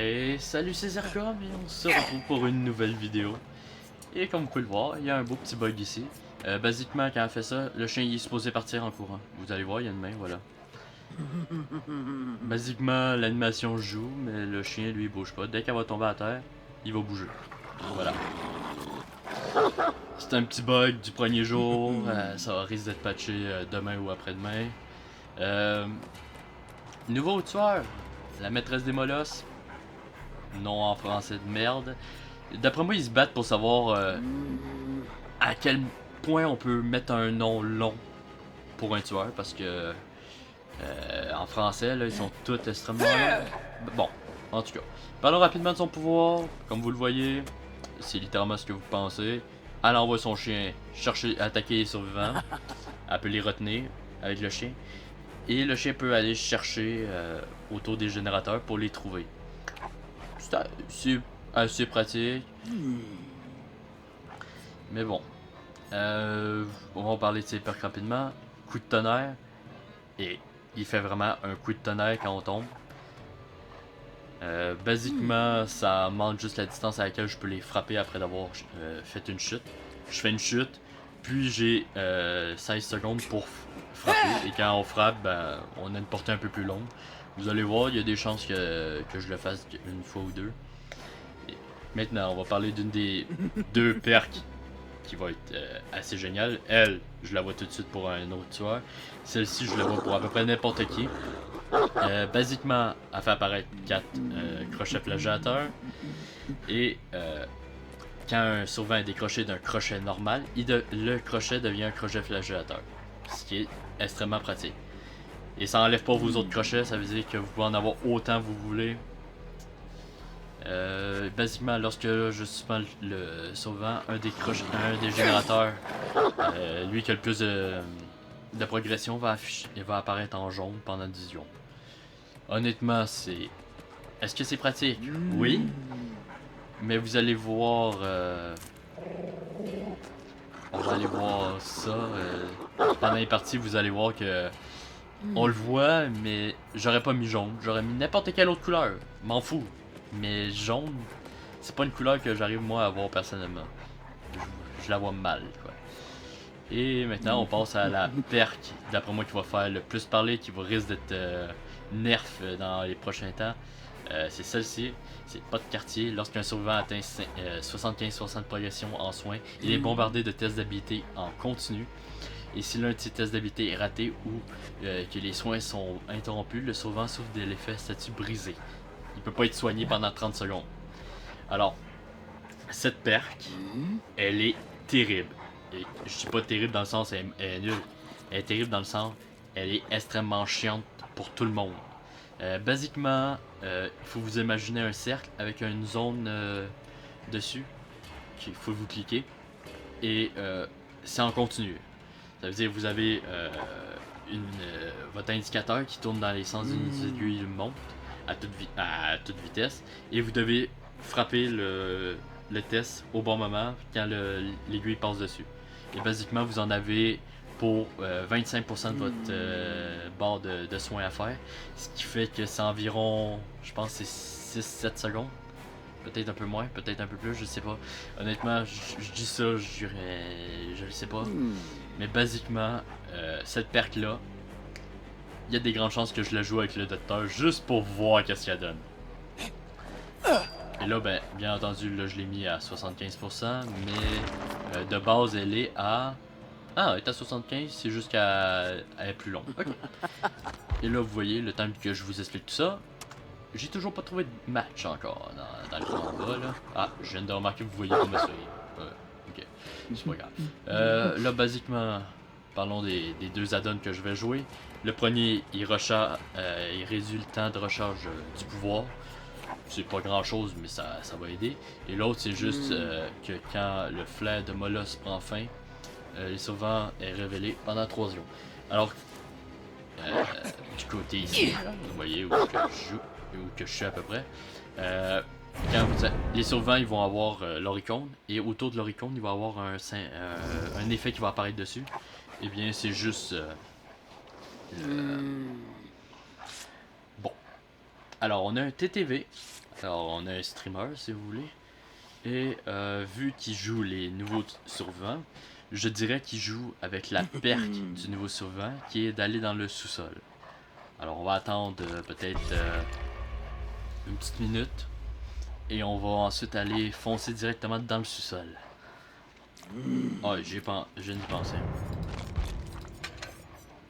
Et salut, c'est Zercom et on se retrouve pour une nouvelle vidéo. Et comme vous pouvez le voir, il y a un beau petit bug ici. Basiquement, quand on fait ça, le chien il est supposé partir en courant. Vous allez voir, il y a une main, voilà. Basiquement, l'animation joue, mais le chien lui il bouge pas. Dès qu'elle va tomber à terre, il va bouger. Voilà. C'est un petit bug du premier jour, ça risque d'être patché demain ou après-demain. Nouveau tueur, la maîtresse des molosses. Non en français de merde. D'après moi, ils se battent pour savoir à quel point on peut mettre un nom long pour un tueur, parce que en français, là, ils sont tous extrêmement longs. Bon, en tout cas. Parlons rapidement de son pouvoir. Comme vous le voyez, c'est littéralement ce que vous pensez. Elle envoie son chien chercher, attaquer les survivants. Elle peut les retenir avec le chien. Et le chien peut aller chercher autour des générateurs pour les trouver. C'est assez pratique. Mais bon. On va parler de ses perks rapidement. Coup de tonnerre. Et il fait vraiment un coup de tonnerre quand on tombe. Basiquement, ça montre juste la distance à laquelle je peux les frapper après d'avoir fait une chute. Je fais une chute, puis j'ai 16 secondes pour frapper. Et quand on frappe, ben, on a une portée un peu plus longue. Vous allez voir, il y a des chances que je le fasse une fois ou deux. Et maintenant, on va parler d'une des deux perks qui va être assez géniale. Elle, je la vois tout de suite pour un autre tueur. Celle-ci, je la vois pour à peu près n'importe qui. Basiquement, elle fait apparaître 4 crochets flagellateurs. Et quand un survivant est décroché d'un crochet normal, le crochet devient un crochet flagellateur. Ce qui est extrêmement pratique. Et ça enlève pas vos autres crochets, ça veut dire que vous pouvez en avoir autant que vous voulez. Basiquement, lorsque je suspends le survivant, un des générateurs, lui qui a le plus de progression, il va apparaître en jaune pendant 10 secondes. Honnêtement, c'est... Est-ce que c'est pratique? Oui. Mais vous allez voir... On va aller voir ça. Pendant les parties, vous allez voir que... On le voit, mais j'aurais pas mis jaune. J'aurais mis n'importe quelle autre couleur. M'en fous. Mais jaune, c'est pas une couleur que j'arrive moi à voir personnellement. Je la vois mal, quoi. Et maintenant, on passe à la perk, d'après moi, qui va faire le plus parler, qui va risque d'être nerf dans les prochains temps. C'est celle-ci, c'est pas de quartier. Lorsqu'un survivant atteint 75% de progression en soins, il est bombardé de tests d'habilité en continu. Et si l'un de ces tests d'habilité est raté ou que les soins sont interrompus, le survivant souffre de l'effet statut brisé. Il peut pas être soigné pendant 30 secondes. Alors, cette perk, elle est terrible. Et je dis pas terrible dans le sens elle est nulle. Elle est terrible dans le sens elle est extrêmement chiante pour tout le monde. Basiquement, il faut vous imaginer un cercle avec une zone dessus qu'il faut vous cliquer. Et c'est en continu. Ça veut dire que vous avez votre indicateur qui tourne dans les sens d'une aiguille monte à toute vitesse. Et vous devez frapper le test au bon moment quand l'aiguille passe dessus. Et basiquement, vous en avez pour 25% de votre barre de soins à faire. Ce qui fait que c'est environ, je pense, c'est 6-7 secondes. Peut-être un peu moins, peut-être un peu plus, je sais pas. Honnêtement, je dis ça, je le sais pas. Mais basiquement, cette perk-là, il y a des grandes chances que je la joue avec le docteur juste pour voir qu'est-ce qu'elle donne. Et là, ben, bien entendu, là, je l'ai mis à 75%, mais de base, elle est à... Ah, elle est à 75, c'est juste qu'elle est plus longue. Ok. Et là, vous voyez, le temps que je vous explique tout ça, j'ai toujours pas trouvé de match encore dans le combat, là. Ah, je viens de remarquer que vous voyez pas me sourire. Ok, c'est pas grave. Là, basiquement, parlons des deux add-ons que je vais jouer. Le premier, il réduit le temps de recharge du pouvoir. C'est pas grand chose, mais ça va aider. Et l'autre, c'est juste que quand le flair de Molosse prend fin, les survivants est révélé pendant 3 secondes. Alors, du côté ici, vous voyez où que je suis à peu près. Les survivants ils vont avoir leur icône, et autour de leur icône, il va y avoir un effet qui va apparaître dessus. Et bien, c'est juste. Bon. Alors, on a un TTV. Alors, on a un streamer, si vous voulez. Et vu qu'il joue les nouveaux survivants, je dirais qu'il joue avec la perque du nouveau survivant, qui est d'aller dans le sous-sol. Alors, on va attendre peut-être une petite minute. Et on va ensuite aller foncer directement dans le sous-sol. Ah, je viens d'y penser.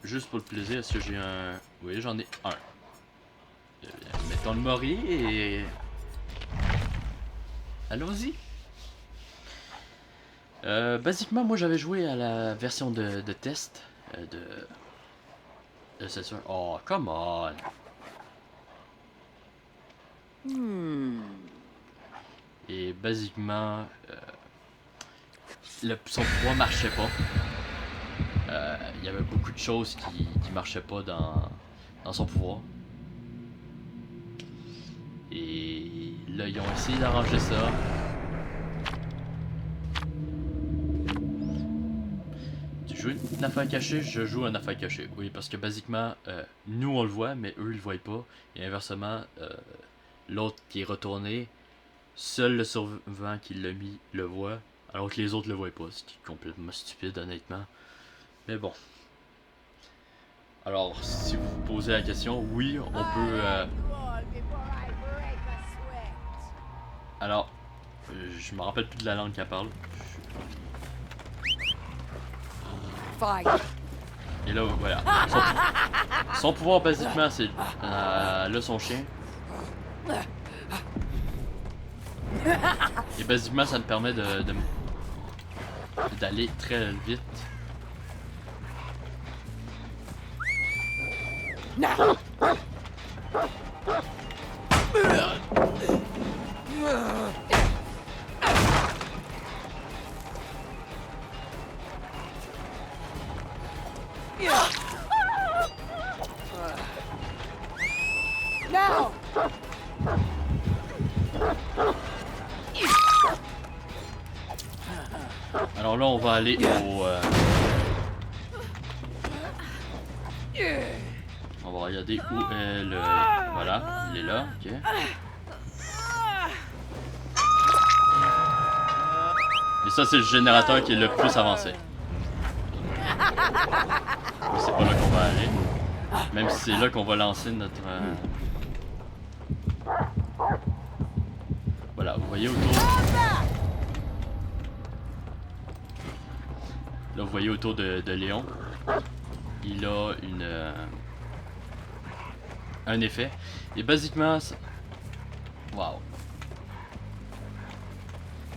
Juste pour le plaisir, est-ce que j'ai un... Oui, j'en ai un. Mettons le mori et... Allons-y. Basiquement, moi j'avais joué à la version de test de c'est sûr. Oh, come on. Et basiquement, son pouvoir marchait pas. Il y avait beaucoup de choses qui marchaient pas dans son pouvoir. Et là, ils ont essayé d'arranger ça. Tu joues une affaire cachée, je joue une affaire cachée. Oui, parce que basiquement, nous on le voit, mais eux ils le voient pas. Et inversement, l'autre qui est retourné, seul le survivant qui l'a mis le voit, alors que les autres le voient pas. Ce qui est complètement stupide, honnêtement. Mais bon. Alors, si vous vous posez la question, oui, on peut... Alors, je me rappelle plus de la langue qu'elle parle. Et là, voilà. Son pouvoir, basiquement, c'est... là, son chien. Et basiquement, ça me permet d'aller très vite. Alors là, on va aller au... On va regarder où est le... Voilà, il est là, ok. Et ça, c'est le générateur qui est le plus avancé. Mais c'est pas là qu'on va aller. Même si c'est là qu'on va lancer notre... Voilà, vous voyez autour... Là, vous voyez autour de Léon. Il a un effet. Et basiquement... Waouh.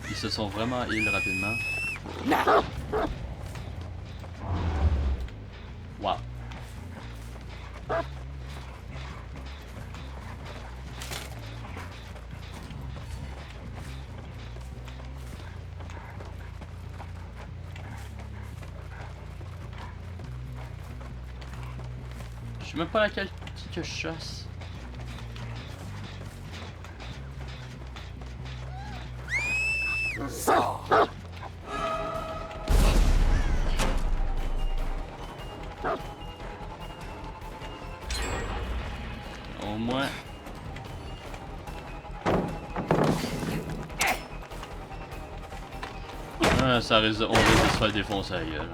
Ils se sont vraiment heal rapidement. Waouh. Je sais même pas laquelle que je chasse. Au moins. Ah, ça risque on risque de se faire défoncer la gueule.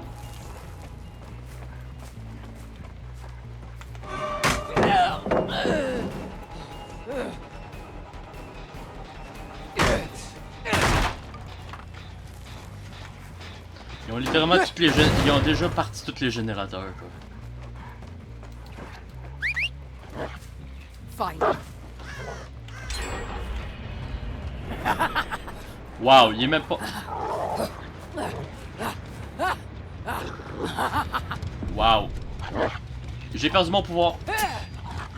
Ils ont littéralement toutes les ils ont déjà parti tous les générateurs quoi. Wow, il est même pas. Wow. J'ai perdu mon pouvoir.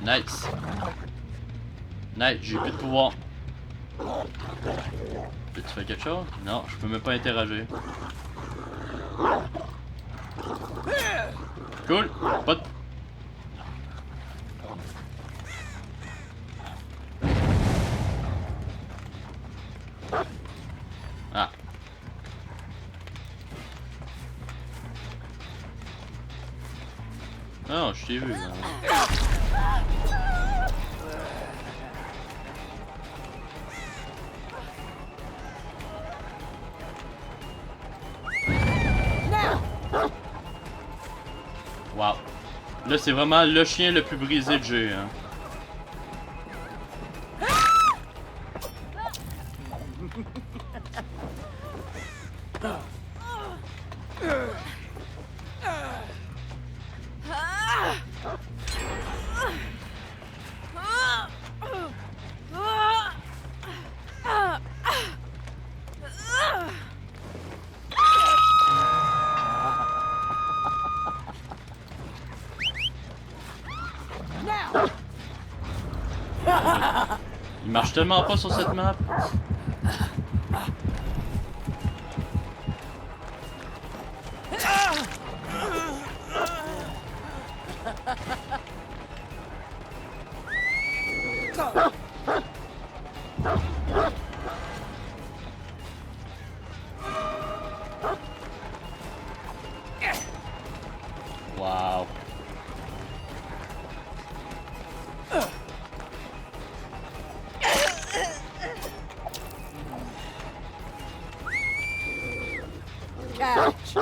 Nice. Nice, j'ai plus de pouvoir. Tu fais quelque chose? Non, je peux même pas interagir. Cool. Pas de... Ah. Non, je t'ai vu. Hein. Là, c'est vraiment le chien le plus brisé de jeu. Hein. Il marche tellement pas sur cette map. Wow. Catch!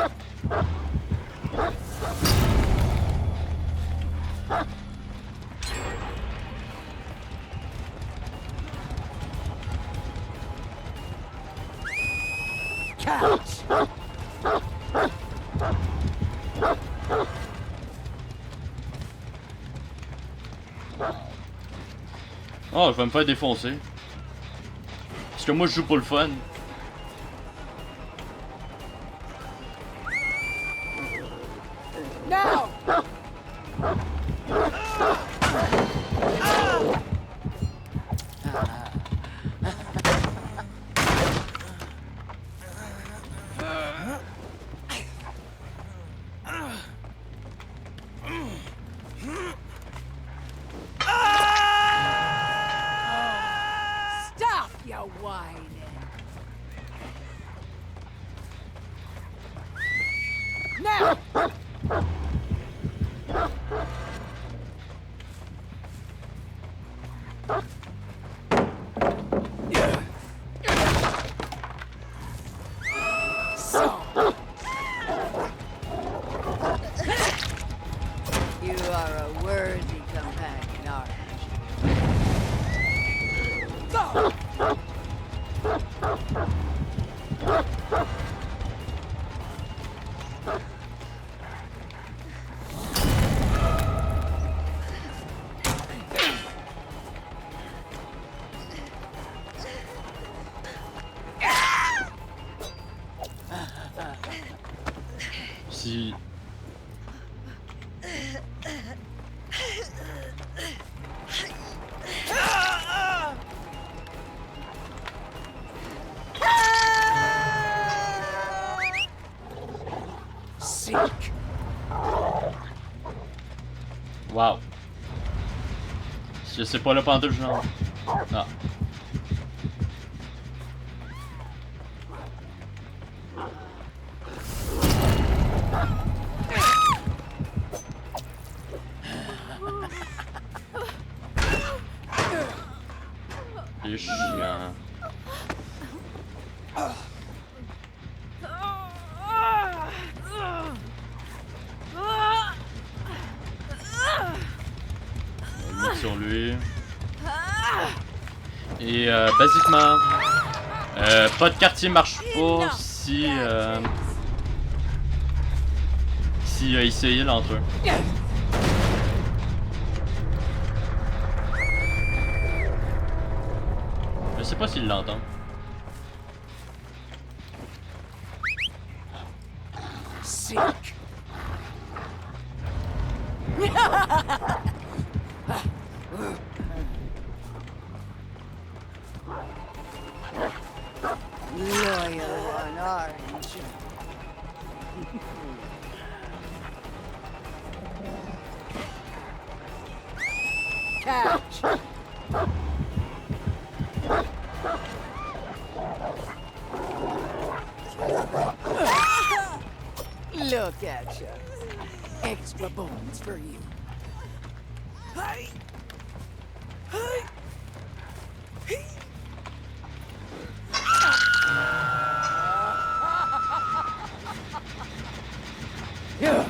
Catch! Oh, je vais me faire défoncer. Parce que moi, je joue pour le fun. Now! Stop, you whining! Now! So. You are a worthy companion, aren't you? Go! Si. Seek. Wow. Je sais pas le pantoute, genre. Ah. C'est chiant. On va mettre sur lui. Et basiquement, pas de quartier marche pas si ils se heal entre eux. Je sais pas s'ils l'entendent. Seek. Loyal one, aren't you? Catch! Look at you. Extra bones for you. Hey! Hey! Hey! Yeah.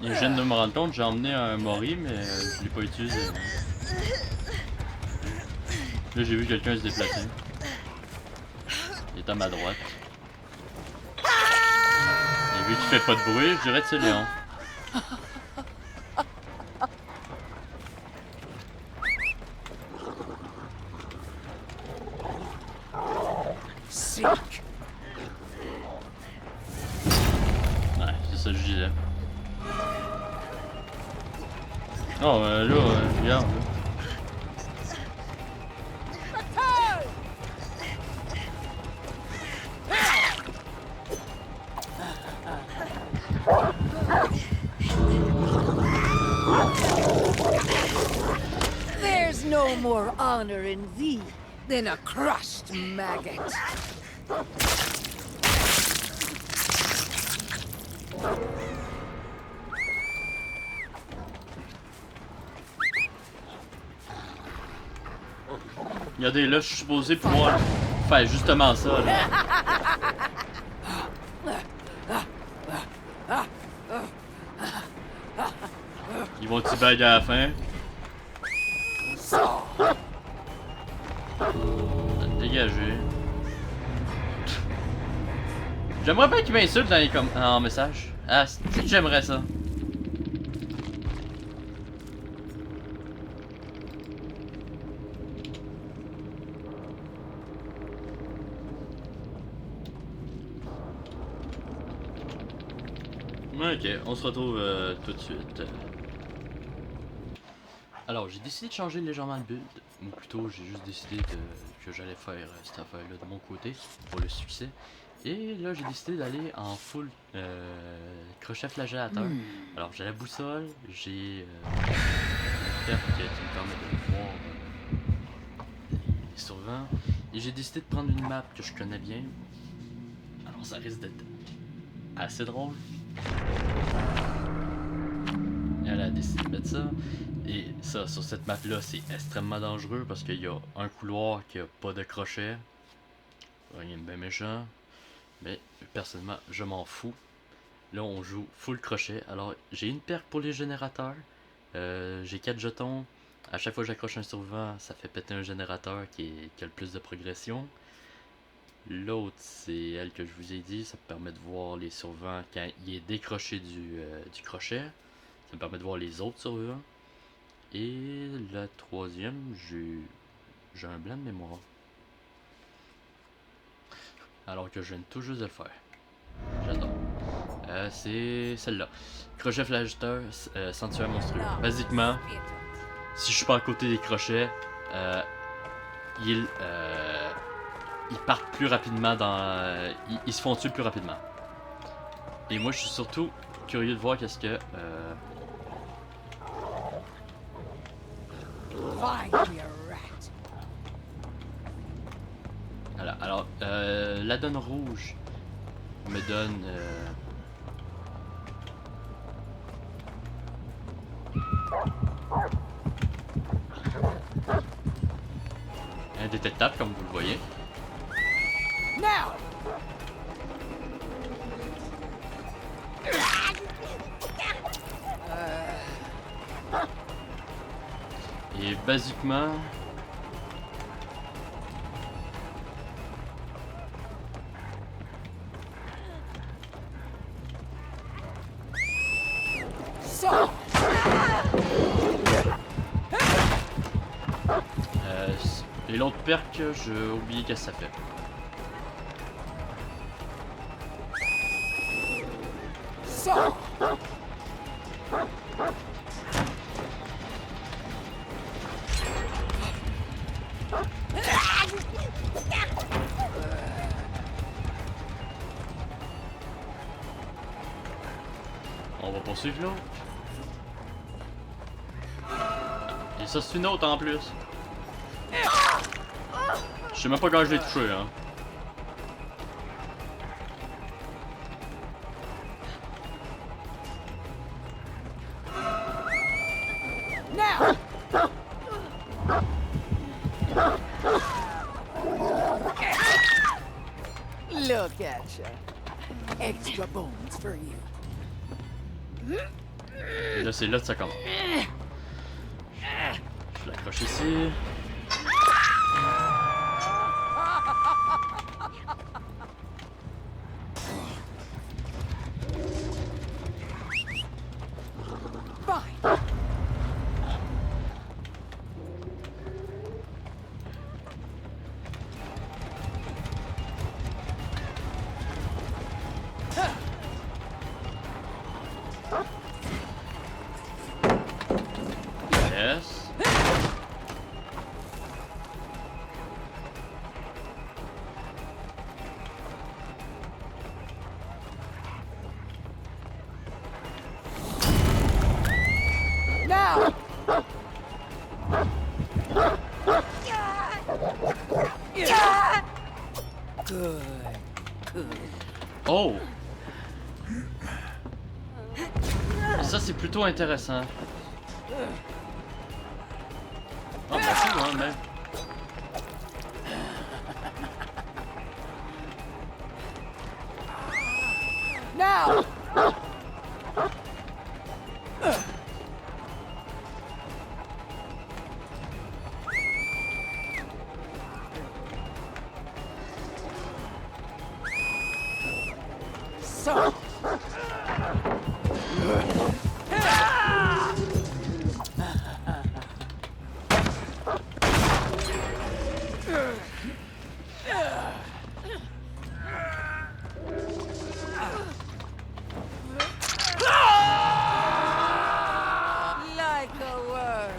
Et je viens de me rendre compte, j'ai emmené un Mori, mais je l'ai pas utilisé. Là, j'ai vu quelqu'un se déplacer. Il est à ma droite. Et vu qu'il fait pas de bruit, je dirais que c'est Léon. Ouais, c'est ça que je disais. Oh, là, regarde. Là. There's no more honor in thee than a crushed maggot. Regardez, là, je suis supposé pouvoir faire justement ça, là. Ils vont t'y baguer à la fin. Dégagé. J'aimerais bien qu'ils m'insultent dans les en message. Ah, c'est que j'aimerais ça. Ok, on se retrouve tout de suite. Alors, j'ai décidé de changer légèrement le build, ou plutôt j'ai juste décidé que j'allais faire cette affaire-là de mon côté pour le succès. Et là, j'ai décidé d'aller en full crochet flagellateur. Alors, j'ai la boussole, j'ai une carte qui me permet de voir les survivants. Et j'ai décidé de prendre une map que je connais bien. Alors, ça risque d'être assez drôle. Elle a décidé de mettre ça. Et ça, sur cette map là, c'est extrêmement dangereux parce qu'il y a un couloir qui a pas de crochet. Rien de bien méchant. Mais personnellement, je m'en fous. Là, on joue full crochet. Alors, j'ai une perque pour les générateurs. J'ai 4 jetons. À chaque fois que j'accroche un survivant, ça fait péter un générateur qui a le plus de progression. L'autre, c'est elle que je vous ai dit. Ça me permet de voir les survivants quand il est décroché du crochet. Ça me permet de voir les autres survivants. Et la troisième, j'ai un blanc de mémoire. Alors que je viens tout juste de le faire. J'adore. C'est celle-là. Crochet flagellateur, sanctuaire monstrueux. Basiquement, si je suis pas à côté des crochets, ils partent plus rapidement dans... ils se font tuer plus rapidement. Et moi, je suis surtout curieux de voir qu'est-ce que... Voilà, alors, la donne rouge me donne... indétectable, comme vous le voyez. Et basiquement... et l'autre perque, j'ai oublié qu'est-ce que ça fait. So, On va poursuivre l'autre. Et ça, c'est une autre en plus. Je sais même pas quand je l'ai touché, hein. now! Look at you. Extra bones for you. Et là, c'est là que ça commence. Je l'accroche ici. Fine. Yes. Now! Good. Good. Oh! Ça, c'est plutôt intéressant. Ah, bah, c'est loin, mais. Now! So. Like a worm.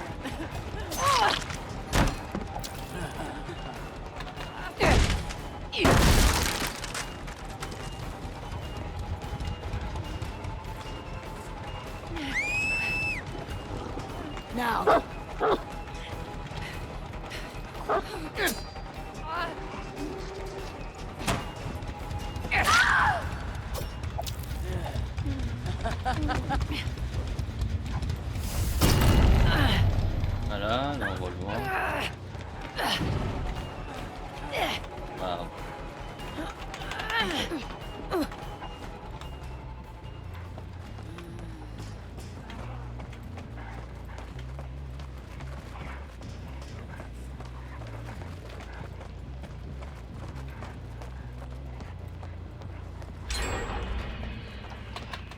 Now. Voilà, là, on va le voir. Wow.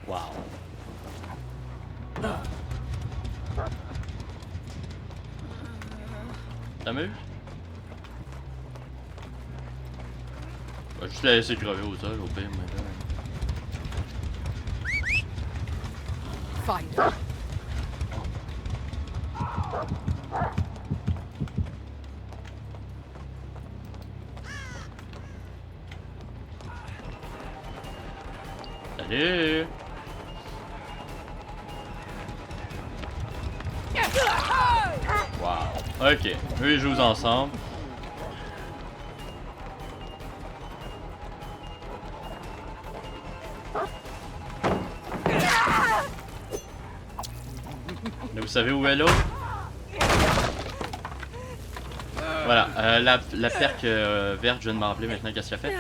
Wow. T'amuses? On va juste la laisser crever au sol, au pire, mais là. Fine. Salut! Wow. Ok, eux ils jouent ensemble. Là, vous savez où est l'autre? Voilà, la perque verte, je viens de m'en rappeler maintenant qu'est-ce qu'elle fait.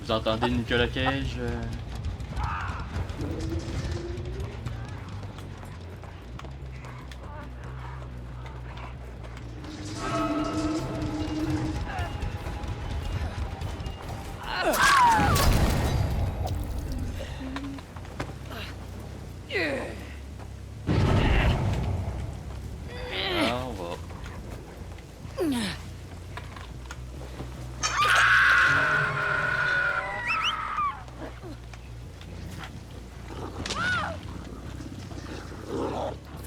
Vous entendez Nicolas Cage? Ah, on va.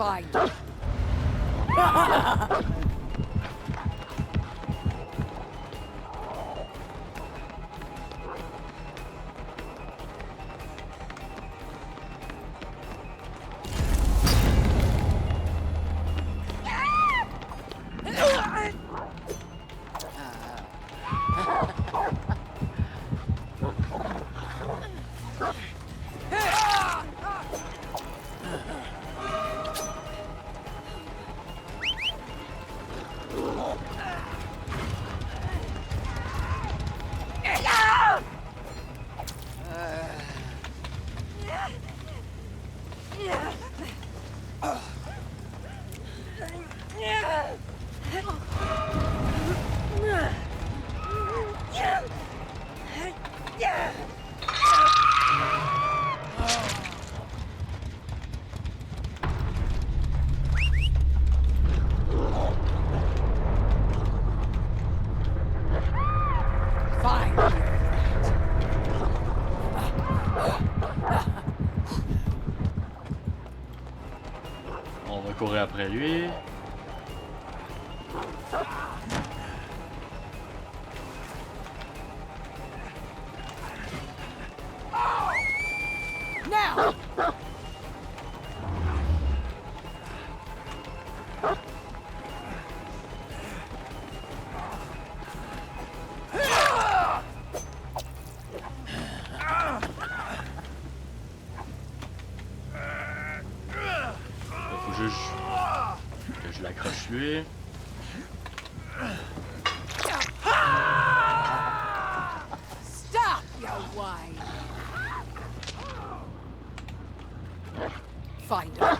Fine. Fine. On va courir après lui. Now! Faut juste que je l'accroche lui. Stop, you whine! Find her.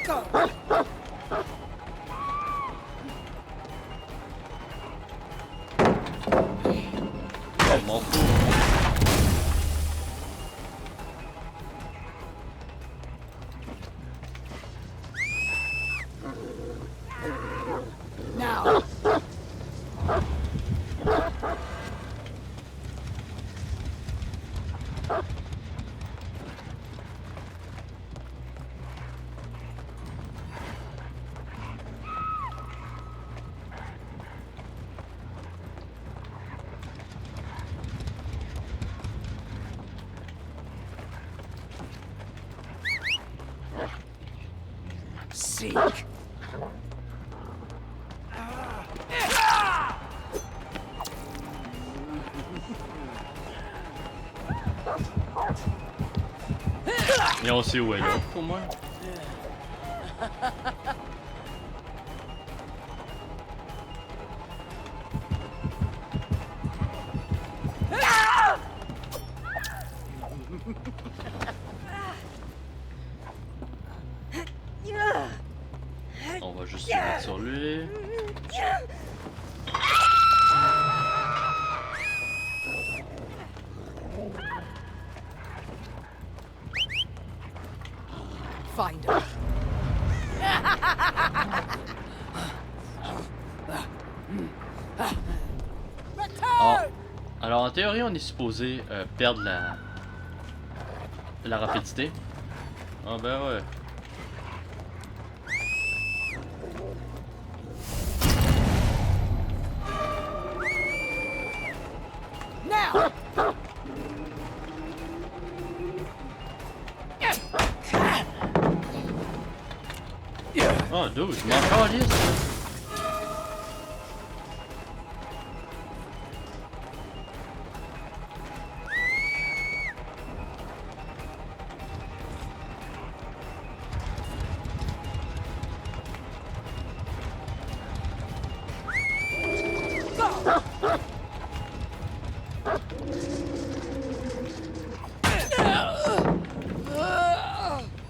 Go! Je m'en fous. Now! Seek! Et on sait où elle est, au moins. On va juste se mettre sur lui. Find her. Ah. Alors en théorie, on est supposé perdre la rapidité. Ah ben ouais. Now! Oh dude, je m'en calisse.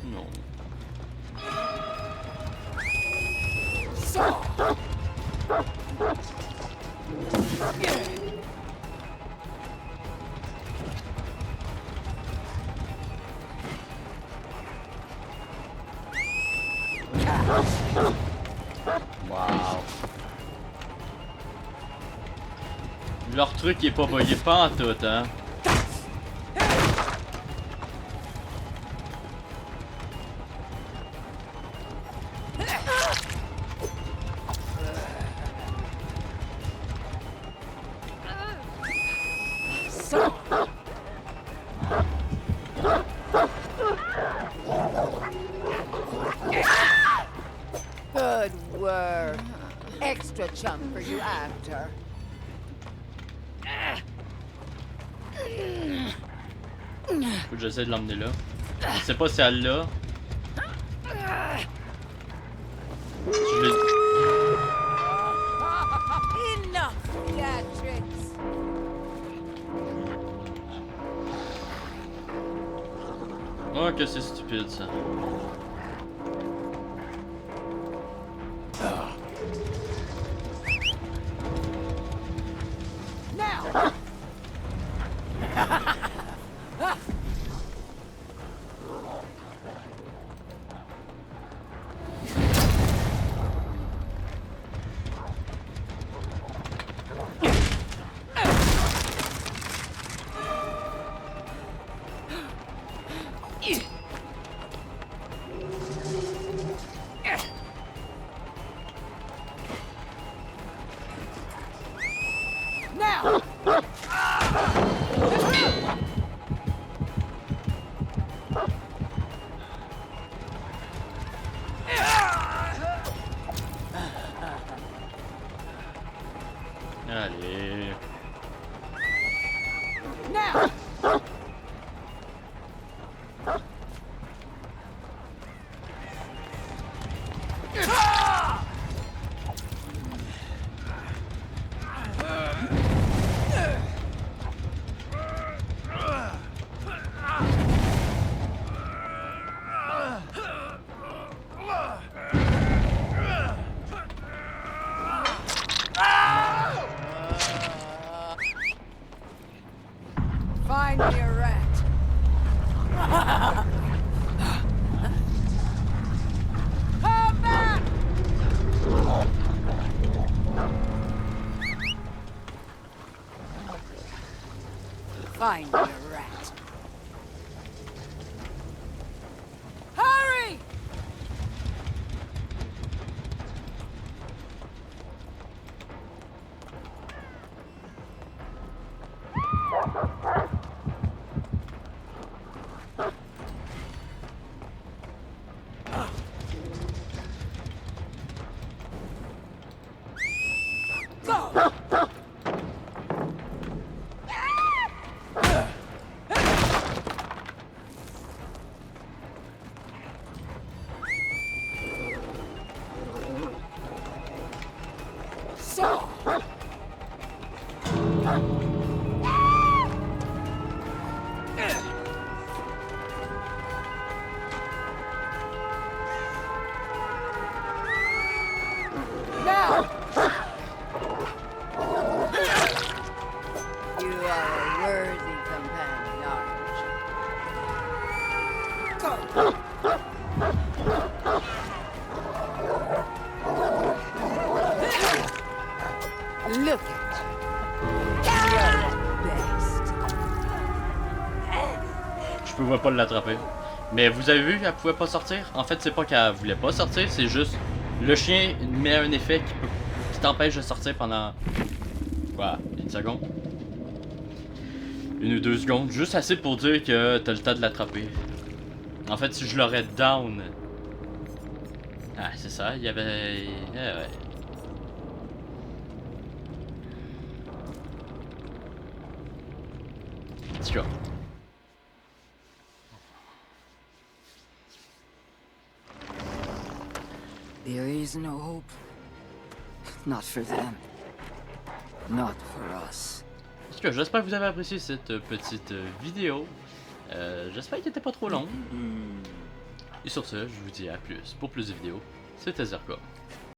Non. Wow. Leur truc est pas bugué pas en tout, hein. Good work. Extra chunk for you after. Faut que j'essaie de l'emmener là. Je sais pas si elle l'a. Je l'ai... Enough theatrics. Oh que c'est stupide ça. Now. Now. Allez. Now. Find me a rat. Come back! Find me a rat. Hurry! Go! So. Now. You are a worthy companion, aren't you? Go. Look at you. You're the best. Je pouvais pas l'attraper. Mais vous avez vu qu'elle pouvait pas sortir? En fait, c'est pas qu'elle voulait pas sortir, c'est juste le chien met un effet qui t'empêche de sortir pendant quoi, une seconde? 1 ou 2 secondes, juste assez pour dire que t'as le temps de l'attraper. En fait, si je l'aurais down. Ah, c'est ça, il y avait. Ouais. En tout cas. There is no hope. Not for them. Not for us. En tout cas, j'espère que vous avez apprécié cette petite vidéo. J'espère qu'elle n'était pas trop longue. Et sur ce, je vous dis à plus pour plus de vidéos. C'était Zerka.